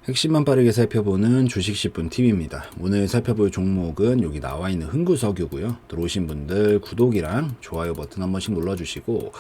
핵심만 빠르게 살펴보는 주식 10분 팁입니다. 오늘 살펴볼 종목은 여기 나와 있는 흥구석유고요. 들어오신 분들 구독이랑 좋아요 버튼 한 번씩 눌러주시고,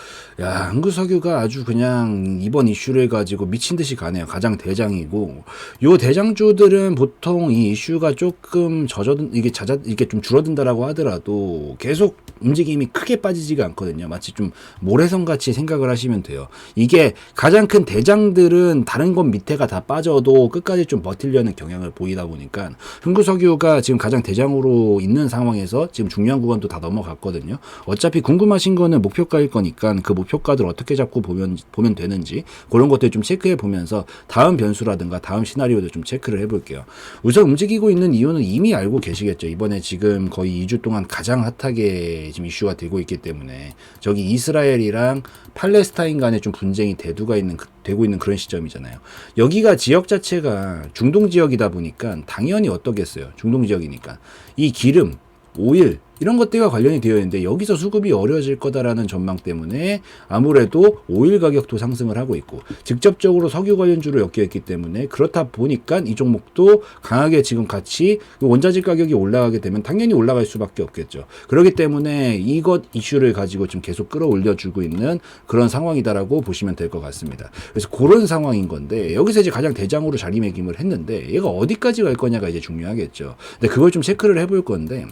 야, 흥구석유가 아주 그냥 이번 이슈를 가지고 미친 듯이 가네요. 가장 대장이고, 요 대장주들은 보통 이 이슈가 조금 이게 좀 줄어든다라고 하더라도 계속 움직임이 크게 빠지지가 않거든요. 마치 좀 모래성 같이 생각을 하시면 돼요. 이게 가장 큰 대장들은 다른 것 밑에가 다 빠져도 끝까지 좀 버틸려는 경향을 보이다 보니까 흥구석유가 지금 가장 대장으로 있는 상황에서 지금 중요한 구간도 다 넘어갔거든요. 어차피 궁금하신 거는 목표가일 거니까 그 목표가들 어떻게 잡고 보면 되는지 그런 것들 좀 체크해 보면서 다음 변수라든가 다음 시나리오도 좀 체크를 해볼게요. 우선 움직이고 있는 이유는 이미 알고 계시겠죠. 이번에 지금 거의 2주 동안 가장 핫하게 지금 이슈가 되고 있기 때문에 저기 이스라엘이랑 팔레스타인 간에 좀 분쟁이 되고 있는 그런 시점이잖아요. 여기가 지역 자체가 중동 지역이다 보니까 당연히 어떻겠어요. 중동 지역이니까 이 기름, 오일 이런 것들과 관련이 되어 있는데 여기서 수급이 어려워질 거다라는 전망 때문에 아무래도 오일 가격도 상승을 하고 있고 직접적으로 석유 관련주로 엮여있기 때문에 그렇다 보니까 이 종목도 강하게 지금 같이 원자재 가격이 올라가게 되면 당연히 올라갈 수밖에 없겠죠. 그렇기 때문에 이것 이슈를 가지고 좀 계속 끌어올려주고 있는 그런 상황이다라고 보시면 될 것 같습니다. 그래서 그런 상황인 건데 여기서 이제 가장 대장으로 자리매김을 했는데 얘가 어디까지 갈 거냐가 이제 중요하겠죠. 근데 그걸 좀 체크를 해볼 건데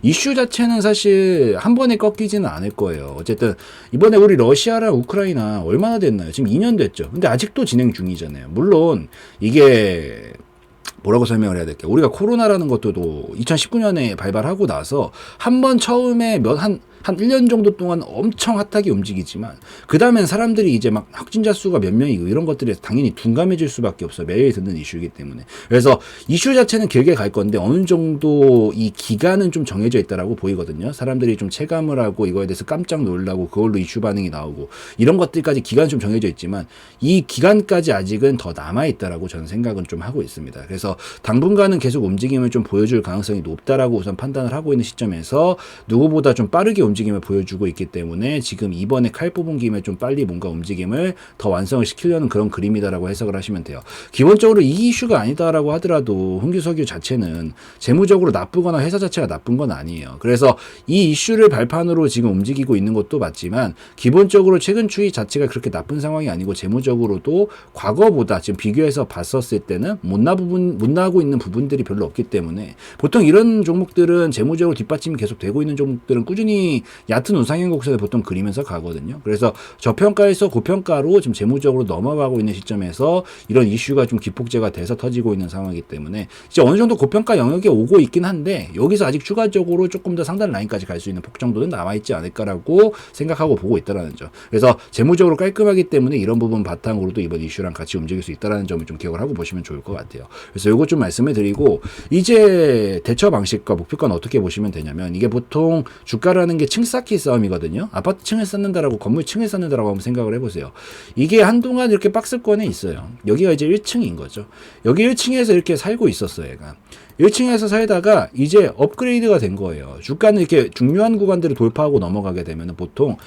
이슈 자체는 사실 한 번에 꺾이지는 않을 거예요. 어쨌든 이번에 우리 러시아랑 우크라이나 얼마나 됐나요? 지금 2년 됐죠. 근데 아직도 진행 중이잖아요. 물론 이게 뭐라고 설명을 해야 될까요? 우리가 코로나라는 것도 2019년에 발발하고 나서 한 번 처음에 한 1년 정도 동안 엄청 핫하게 움직이지만 그 다음엔 사람들이 이제 막 확진자 수가 몇 명이고 이런 것들이 당연히 둔감해질 수밖에 없어요. 매일 듣는 이슈이기 때문에. 그래서 이슈 자체는 길게 갈 건데 어느 정도 이 기간은 좀 정해져 있다라고 보이거든요. 사람들이 좀 체감을 하고 이거에 대해서 깜짝 놀라고 그걸로 이슈 반응이 나오고 이런 것들까지 기간은 좀 정해져 있지만 이 기간까지 아직은 더 남아있다라고 저는 생각은 좀 하고 있습니다. 그래서 당분간은 계속 움직임을 좀 보여줄 가능성이 높다라고 우선 판단을 하고 있는 시점에서 누구보다 좀 빠르게 움직임을 보여주고 있기 때문에 지금 이번에 칼 뽑은 김에 좀 빨리 뭔가 움직임을 더 완성을 시키려는 그런 그림이다라고 해석을 하시면 돼요. 기본적으로 이 이슈가 아니다라고 하더라도 흥규석유 자체는 재무적으로 나쁘거나 회사 자체가 나쁜 건 아니에요. 그래서 이 이슈를 발판으로 지금 움직이고 있는 것도 맞지만 기본적으로 최근 추이 자체가 그렇게 나쁜 상황이 아니고 재무적으로도 과거보다 지금 비교해서 봤었을 때는 못 나고 있는 부분들이 별로 없기 때문에 보통 이런 종목들은 재무적으로 뒷받침이 계속 되고 있는 종목들은 꾸준히 얕은 우상향 곡선을 보통 그리면서 가거든요. 그래서 저평가에서 고평가로 지금 재무적으로 넘어가고 있는 시점에서 이런 이슈가 좀 기폭제가 돼서 터지고 있는 상황이기 때문에 이제 어느 정도 고평가 영역에 오고 있긴 한데 여기서 아직 추가적으로 조금 더 상단 라인까지 갈 수 있는 폭 정도는 남아있지 않을까라고 생각하고 보고 있다라는 점. 그래서 재무적으로 깔끔하기 때문에 이런 부분 바탕으로도 이번 이슈랑 같이 움직일 수 있다라는 점을 좀 기억을 하고 보시면 좋을 것 같아요. 그래서 요거 좀 말씀을 드리고 이제 대처 방식과 목표가는 어떻게 보시면 되냐면 이게 보통 주가라는 게 층 쌓기 싸움이거든요. 아파트 층을 쌓는다라고 건물 층을 쌓는다라고 한번 생각을 해보세요. 이게 한동안 이렇게 박스권에 있어요. 여기가 이제 1층인 거죠. 여기 1층에서 이렇게 살고 있었어요, 얘가. 1층에서 살다가 이제 업그레이드가 된 거예요. 주가는 이렇게 중요한 구간들을 돌파하고 넘어가게 되면 보통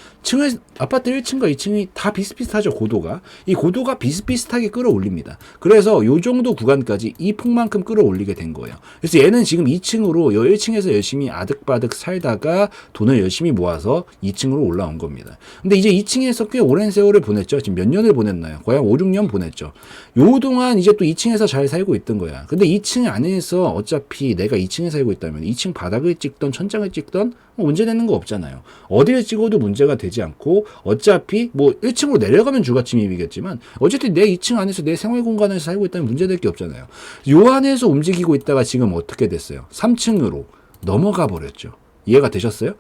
아파트 1층과 2층이 다 비슷비슷하죠, 고도가. 이 고도가 비슷비슷하게 끌어올립니다. 그래서 요 정도 구간까지 이 폭만큼 끌어올리게 된 거예요. 그래서 얘는 지금 2층으로 요 1층에서 열심히 아득바득 살다가 돈을 열심히 모아서 2층으로 올라온 겁니다. 근데 이제 2층에서 꽤 오랜 세월을 보냈죠. 지금 몇 년을 보냈나요? 거의 한 5, 6년 보냈죠. 요 동안 이제 또 2층에서 잘 살고 있던 거야. 근데 2층 안에서 어차피 내가 2층에 살고 있다면 2층 바닥을 찍던 천장을 찍던 문제 되는 거 없잖아요. 어디를 찍어도 문제가 되지 않고 어차피 뭐 1층으로 내려가면 주거 침입이겠지만 어쨌든 내 2층 안에서 내 생활 공간에서 살고 있다면 문제될 게 없잖아요. 요 안에서 움직이고 있다가 지금 어떻게 됐어요? 3층으로 넘어가 버렸죠. 이해가 되셨어요?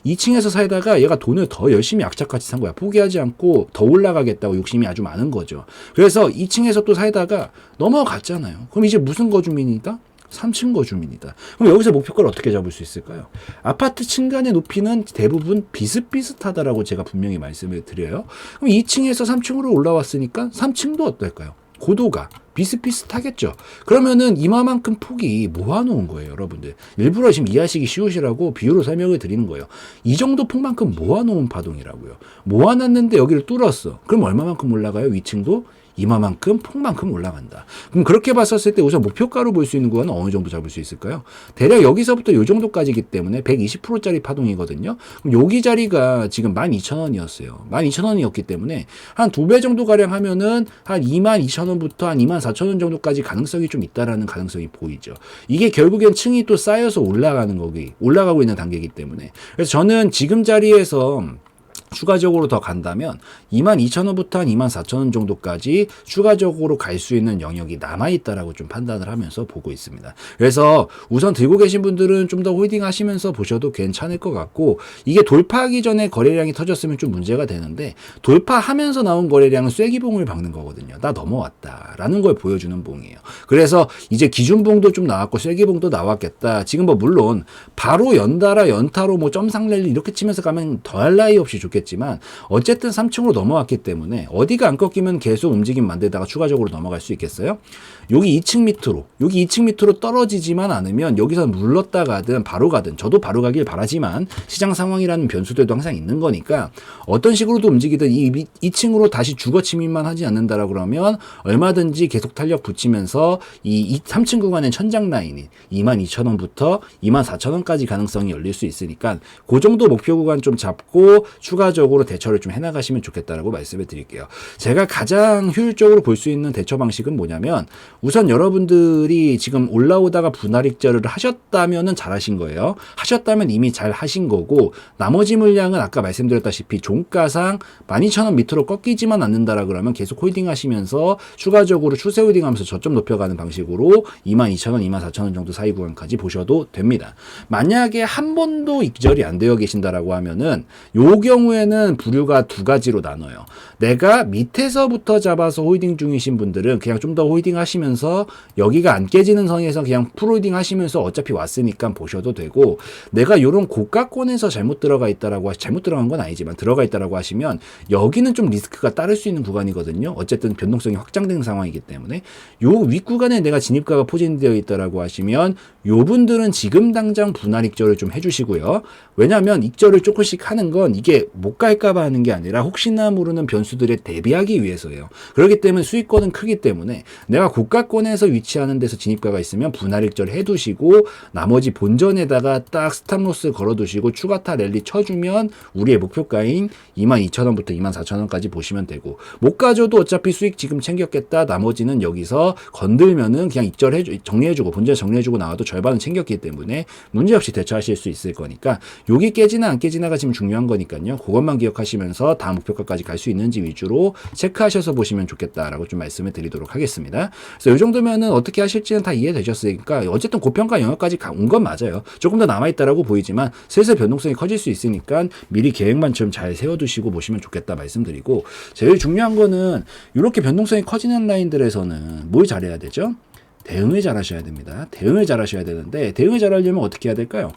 2층에서 살다가 얘가 돈을 더 열심히 악착같이 산 거야. 포기하지 않고 더 올라가겠다고 욕심이 아주 많은 거죠. 그래서 2층에서 또 살다가 넘어갔잖아요. 그럼 이제 무슨 거주민이다? 3층 거주민이다. 그럼 여기서 목표가를 어떻게 잡을 수 있을까요? 아파트 층간의 높이는 대부분 비슷비슷하다라고 제가 분명히 말씀을 드려요. 그럼 2층에서 3층으로 올라왔으니까 3층도 어떨까요? 고도가 비슷비슷하겠죠. 그러면은 이마만큼 폭이 모아놓은 거예요, 여러분들. 일부러 지금 이해하시기 쉬우시라고 비유로 설명을 드리는 거예요. 이 정도 폭만큼 모아놓은 파동이라고요. 모아놨는데 여기를 뚫었어. 그럼 얼마만큼 올라가요? 위층도 이만큼 폭만큼 올라간다. 그럼 그렇게 봤었을 때 우선 목표가로 볼 수 있는 구간은 어느 정도 잡을 수 있을까요? 대략 여기서부터 요 정도까지이기 때문에 120%짜리 파동이거든요. 그럼 여기 자리가 지금 12,000원이었어요. 12,000원이었기 때문에 한 2배 정도 가량 하면은 한 22,000원부터 한 24,000원 정도까지 가능성이 좀 있다라는 가능성이 보이죠. 이게 결국엔 층이 또 쌓여서 올라가고 있는 단계이기 때문에. 그래서 저는 지금 자리에서 추가적으로 더 간다면 22,000원부터 한 24,000원 정도까지 추가적으로 갈 수 있는 영역이 남아있다라고 좀 판단을 하면서 보고 있습니다. 그래서 우선 들고 계신 분들은 좀 더 홀딩 하시면서 보셔도 괜찮을 것 같고, 이게 돌파하기 전에 거래량이 터졌으면 좀 문제가 되는데 돌파하면서 나온 거래량은 쐐기봉을 박는 거거든요. 나 넘어왔다라는 걸 보여주는 봉이에요. 그래서 이제 기준봉도 좀 나왔고 쐐기봉도 나왔겠다. 지금 뭐 물론 바로 연달아 연타로 뭐 점상랠리 이렇게 치면서 가면 더할 나위 없이 좋겠지만 어쨌든 3층으로 넘어왔기 때문에 어디가 안 꺾이면 계속 움직임 만들다가 추가적으로 넘어갈 수 있겠어요? 여기 2층 밑으로 떨어지지만 않으면 여기서 물렀다 가든 바로 가든, 저도 바로 가길 바라지만 시장 상황이라는 변수들도 항상 있는 거니까 어떤 식으로도 움직이든 이 2층으로 다시 주거 침입만 하지 않는다라 그러면 얼마든지 계속 탄력 붙이면서 이 3층 구간의 천장 라인이 22,000원부터 24,000원까지 가능성이 열릴 수 있으니까 그 정도 목표 구간 좀 잡고 추가적으로 대처를 좀 해나가시면 좋겠다라고 말씀을 드릴게요. 제가 가장 효율적으로 볼 수 있는 대처 방식은 뭐냐면, 우선 여러분들이 지금 올라오다가 분할 익절을 하셨다면은 잘하신 거예요. 하셨다면 이미 잘 하신 거고, 나머지 물량은 아까 말씀드렸다시피 종가상 12,000원 밑으로 꺾이지만 않는다라 그러면 계속 홀딩 하시면서 추가적으로 추세 홀딩 하면서 저점 높여가는 방식으로 22,000원, 24,000원 정도 사이 구간까지 보셔도 됩니다. 만약에 한 번도 익절이 안 되어 계신다라고 하면은 요 경우에는 부류가 두 가지로 나눠요. 내가 밑에서부터 잡아서 홀딩 중이신 분들은 그냥 좀 더 홀딩 하시면서 여기가 안 깨지는 선에서 그냥 풀홀딩 하시면서 어차피 왔으니까 보셔도 되고, 내가 요런 고가권에서 잘못 들어간 건 아니지만 들어가 있다라고 하시면 여기는 좀 리스크가 따를 수 있는 구간이거든요. 어쨌든 변동성이 확장된 상황이기 때문에 요 윗구간에 내가 진입가가 포진되어 있다라고 하시면 요 분들은 지금 당장 분할 익절을 좀 해주시고요. 왜냐하면 익절을 조금씩 하는 건 이게 못 갈까봐 하는 게 아니라 혹시나 모르는 변수들에 대비하기 위해서예요. 그렇기 때문에 수익권은 크기 때문에 내가 고가권에서 위치하는 데서 진입가가 있으면 분할 익절 해두시고 나머지 본전에다가 딱 스탑로스 걸어두시고 추가타 랠리 쳐주면 우리의 목표가인 22,000원부터 24,000원까지 보시면 되고, 못 가져도 어차피 수익 지금 챙겼겠다. 나머지는 여기서 건들면은 그냥 익절 정리해주고 본전 정리해주고 나와도 절반은 챙겼기 때문에 문제없이 대처하실 수 있을 거니까, 여기 깨지나 안 깨지나가 지금 중요한 거니까요. 그것만 기억하시면서 다음 목표가까지 갈 수 있는지 위주로 체크하셔서 보시면 좋겠다라고 좀 말씀을 드리도록 하겠습니다. 그래서 이 정도면은 어떻게 하실지는 다 이해되셨으니까 어쨌든 고평가 영역까지 온 건 맞아요. 조금 더 남아있다라고 보이지만 슬슬 변동성이 커질 수 있으니까 미리 계획만 좀 잘 세워두시고 보시면 좋겠다 말씀드리고, 제일 중요한 거는 이렇게 변동성이 커지는 라인들에서는 뭘 잘해야 되죠? 대응을 잘 하셔야 됩니다. 대응을 잘 하셔야 되는데, 대응을 잘 하려면 어떻게 해야 될까요?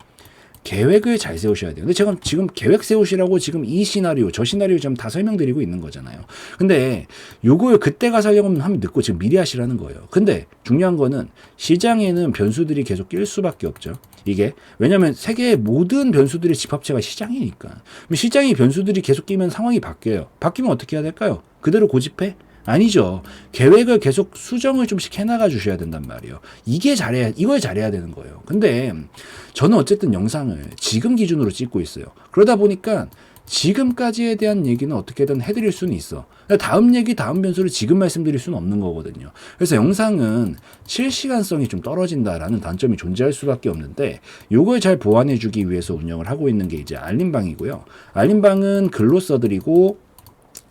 계획을 잘 세우셔야 돼요. 근데 제가 지금 계획 세우시라고 지금 이 시나리오, 저 시나리오 지금 다 설명드리고 있는 거잖아요. 근데 요걸 그때 가서 하려면 하면 늦고 지금 미리 하시라는 거예요. 근데 중요한 거는 시장에는 변수들이 계속 낄 수밖에 없죠. 이게 왜냐하면 세계의 모든 변수들의 집합체가 시장이니까. 그럼 시장의 변수들이 계속 끼면 상황이 바뀌어요. 바뀌면 어떻게 해야 될까요? 그대로 고집해? 아니죠. 계획을 계속 수정을 좀씩 해나가 주셔야 된단 말이에요. 이걸 잘해야 되는 거예요. 근데 저는 어쨌든 영상을 지금 기준으로 찍고 있어요. 그러다 보니까 지금까지에 대한 얘기는 어떻게든 해드릴 수는 있어. 다음 얘기, 다음 변수를 지금 말씀드릴 수는 없는 거거든요. 그래서 영상은 실시간성이 좀 떨어진다라는 단점이 존재할 수밖에 없는데, 요걸 잘 보완해주기 위해서 운영을 하고 있는 게 이제 알림방이고요. 알림방은 글로 써드리고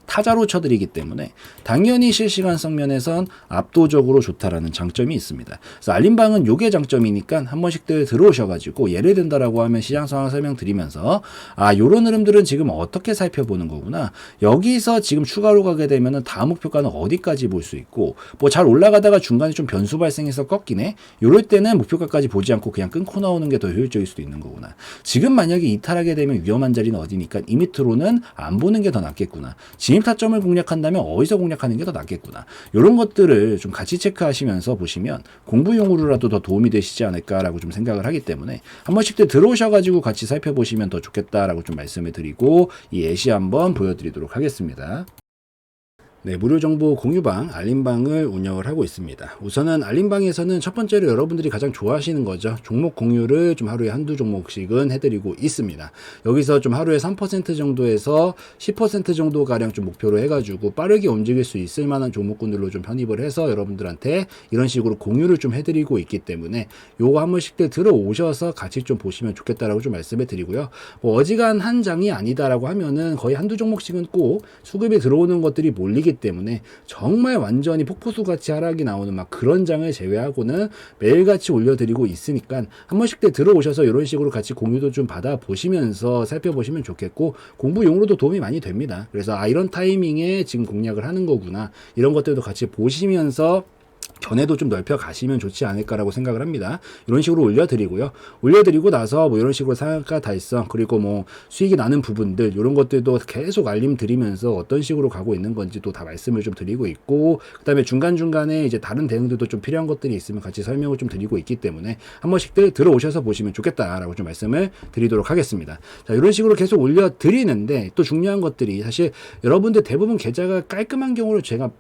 타자로 쳐드리기 때문에 당연히 실시간성 면에선 압도적으로 좋다라는 장점이 있습니다. 그래서 알림방은 요게 장점이니까 한 번씩들 들어오셔가지고 예를 든다라고 하면 시장 상황 설명드리면서 요런 흐름들은 지금 어떻게 살펴보는 거구나. 여기서 지금 추가로 가게 되면은 다음 목표가는 어디까지 볼 수 있고, 뭐 잘 올라가다가 중간에 좀 변수 발생해서 꺾이네. 요럴 때는 목표가까지 보지 않고 그냥 끊고 나오는 게 더 효율적일 수도 있는 거구나. 지금 만약에 이탈하게 되면 위험한 자리는 어디니까 이 밑으로는 안 보는 게 더 낫겠구나. 진입 타점을 공략한다면 어디서 공략하는 게 더 낫겠구나. 이런 것들을 좀 같이 체크하시면서 보시면 공부용으로라도 더 도움이 되시지 않을까라고 좀 생각을 하기 때문에 한 번씩들 들어오셔가지고 같이 살펴보시면 더 좋겠다라고 좀 말씀을 드리고 이 예시 한번 보여드리도록 하겠습니다. 네, 무료 정보 공유방, 알림방을 운영을 하고 있습니다. 우선은 알림방에서는 첫 번째로 여러분들이 가장 좋아하시는 거죠. 종목 공유를 좀 하루에 한두 종목씩은 해드리고 있습니다. 여기서 좀 하루에 3% 정도에서 10% 정도 가량 좀 목표로 해가지고 빠르게 움직일 수 있을 만한 종목군들로 좀 편입을 해서 여러분들한테 이런 식으로 공유를 좀 해드리고 있기 때문에 요거 한 번씩들 들어오셔서 같이 좀 보시면 좋겠다라고 좀 말씀을 드리고요. 뭐 어지간한 장이 아니다라고 하면은 거의 한두 종목씩은 꼭 수급이 들어오는 것들이 몰리기 때문에 정말 완전히 폭포수같이 하락이 나오는 막 그런 장을 제외하고는 매일같이 올려드리고 있으니까 한 번씩 때 들어오셔서 이런 식으로 같이 공유도 좀 받아보시면서 살펴보시면 좋겠고 공부용으로도 도움이 많이 됩니다. 그래서 이런 타이밍에 지금 공략을 하는 거구나 이런 것들도 같이 보시면서 견해도 좀 넓혀 가시면 좋지 않을까라고 생각을 합니다. 이런 식으로 올려드리고요. 올려드리고 나서 뭐 이런 식으로 상한가 달성 그리고 뭐 수익이 나는 부분들 이런 것들도 계속 알림 드리면서 어떤 식으로 가고 있는 건지도 다 말씀을 좀 드리고 있고 그 다음에 중간중간에 이제 다른 대응들도 좀 필요한 것들이 있으면 같이 설명을 좀 드리고 있기 때문에 한 번씩들 들어오셔서 보시면 좋겠다라고 좀 말씀을 드리도록 하겠습니다. 자, 이런 식으로 계속 올려드리는데 또 중요한 것들이 사실 여러분들 대부분 계좌가 깔끔한 경우를 제가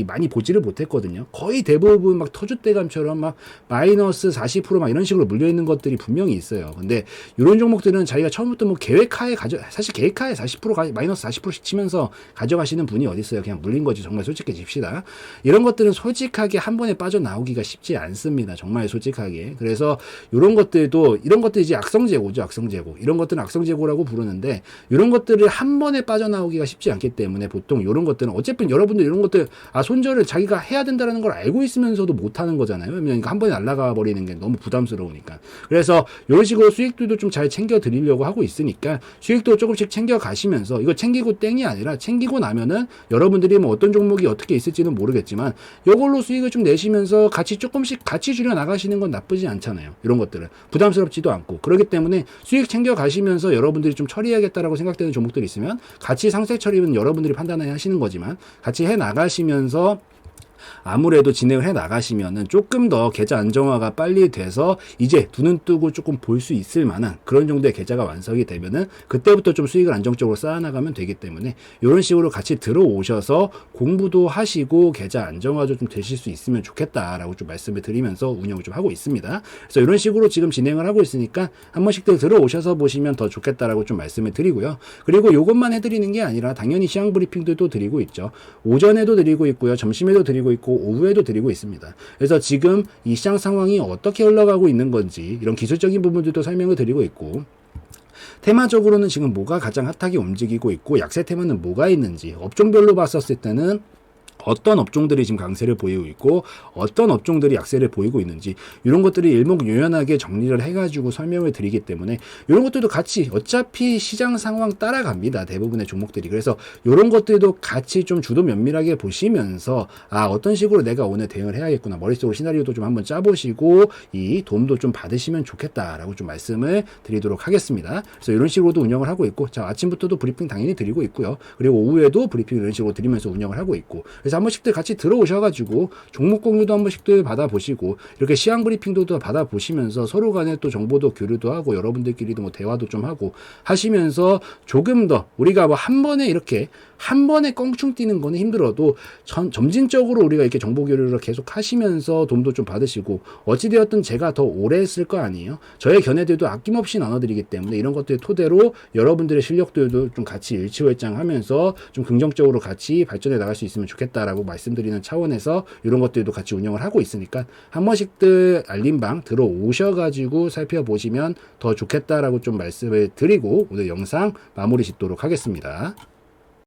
많이 보지를 못했거든요. 거의 대부분 막 터줏대감처럼 막 마이너스 40%막 이런 식으로 물려있는 것들이 분명히 있어요. 근데 이런 종목들은 자기가 처음부터 뭐 계획하에 사실 계획하에 40% 마이너스 40%씩 치면서 가져가시는 분이 어디 있어요. 그냥 물린 거지. 정말 솔직해집시다. 이런 것들은 솔직하게 한 번에 빠져나오기가 쉽지 않습니다. 정말 솔직하게. 그래서 이런 것들도 이런 것들이 이제 악성재고죠. 악성재고. 이런 것들은 악성재고라고 부르는데 이런 것들을 한 번에 빠져나오기가 쉽지 않기 때문에 보통 이런 것들은 어쨌든 여러분들 이런 것들 손절을 자기가 해야 된다는 걸 알고 있으면서도 못하는 거잖아요. 그러니까 한 번에 날아가 버리는 게 너무 부담스러우니까. 그래서 이런 식으로 수익들도 좀 잘 챙겨 드리려고 하고 있으니까 수익도 조금씩 챙겨 가시면서 이거 챙기고 땡이 아니라 챙기고 나면은 여러분들이 뭐 어떤 종목이 어떻게 있을지는 모르겠지만 이걸로 수익을 좀 내시면서 같이 조금씩 같이 줄여 나가시는 건 나쁘지 않잖아요. 이런 것들은 부담스럽지도 않고 그렇기 때문에 수익 챙겨 가시면서 여러분들이 좀 처리해야겠다라고 생각되는 종목들이 있으면 같이 상세 처리는 여러분들이 판단해야 하시는 거지만 같이 해 나가시면서 아무래도 진행을 해 나가시면은 조금 더 계좌 안정화가 빨리 돼서 이제 두 눈 뜨고 조금 볼 수 있을 만한 그런 정도의 계좌가 완성이 되면은 그때부터 좀 수익을 안정적으로 쌓아나가면 되기 때문에 이런 식으로 같이 들어오셔서 공부도 하시고 계좌 안정화도 좀 되실 수 있으면 좋겠다라고 좀 말씀을 드리면서 운영을 좀 하고 있습니다. 그래서 이런 식으로 지금 진행을 하고 있으니까 한 번씩들 들어오셔서 보시면 더 좋겠다라고 좀 말씀을 드리고요. 그리고 이것만 해드리는 게 아니라 당연히 시황 브리핑도 드리고 있죠. 오전에도 드리고 있고요. 점심에도 드리고 있고 오후에도 드리고 있습니다. 그래서 지금 이 시장 상황이 어떻게 흘러가고 있는 건지 이런 기술적인 부분들도 설명을 드리고 있고 테마적으로는 지금 뭐가 가장 핫하게 움직이고 있고 약세 테마는 뭐가 있는지 업종별로 봤었을 때는 어떤 업종들이 지금 강세를 보이고 있고 어떤 업종들이 약세를 보이고 있는지 이런 것들이 일목요연하게 정리를 해가지고 설명을 드리기 때문에 이런 것들도 같이 어차피 시장 상황 따라갑니다. 대부분의 종목들이. 그래서 이런 것들도 같이 좀 주도 면밀하게 보시면서 어떤 식으로 내가 오늘 대응을 해야겠구나. 머릿속으로 시나리오도 좀 한번 짜보시고 이 도움도 좀 받으시면 좋겠다라고 좀 말씀을 드리도록 하겠습니다. 그래서 이런 식으로도 운영을 하고 있고 자 아침부터도 브리핑 당연히 드리고 있고요. 그리고 오후에도 브리핑 이런 식으로 드리면서 운영을 하고 있고 그래서 한 번씩들 같이 들어오셔가지고 종목 공유도 한 번씩들 받아보시고 이렇게 시황 브리핑도 받아보시면서 서로 간에 또 정보도 교류도 하고 여러분들끼리도 뭐 대화도 좀 하고 하시면서 조금 더 우리가 뭐 한 번에 이렇게 한 번에 껑충 뛰는 거는 힘들어도 점진적으로 우리가 이렇게 정보 교류를 계속 하시면서 도움도 좀 받으시고 어찌되었든 제가 더 오래 했을 거 아니에요. 저의 견해들도 아낌없이 나눠드리기 때문에 이런 것들 토대로 여러분들의 실력들도 좀 같이 일치월장하면서 좀 긍정적으로 같이 발전해 나갈 수 있으면 좋겠다라고 말씀드리는 차원에서 이런 것들도 같이 운영을 하고 있으니까 한 번씩들 알림방 들어오셔가지고 살펴보시면 더 좋겠다라고 좀 말씀을 드리고 오늘 영상 마무리 짓도록 하겠습니다.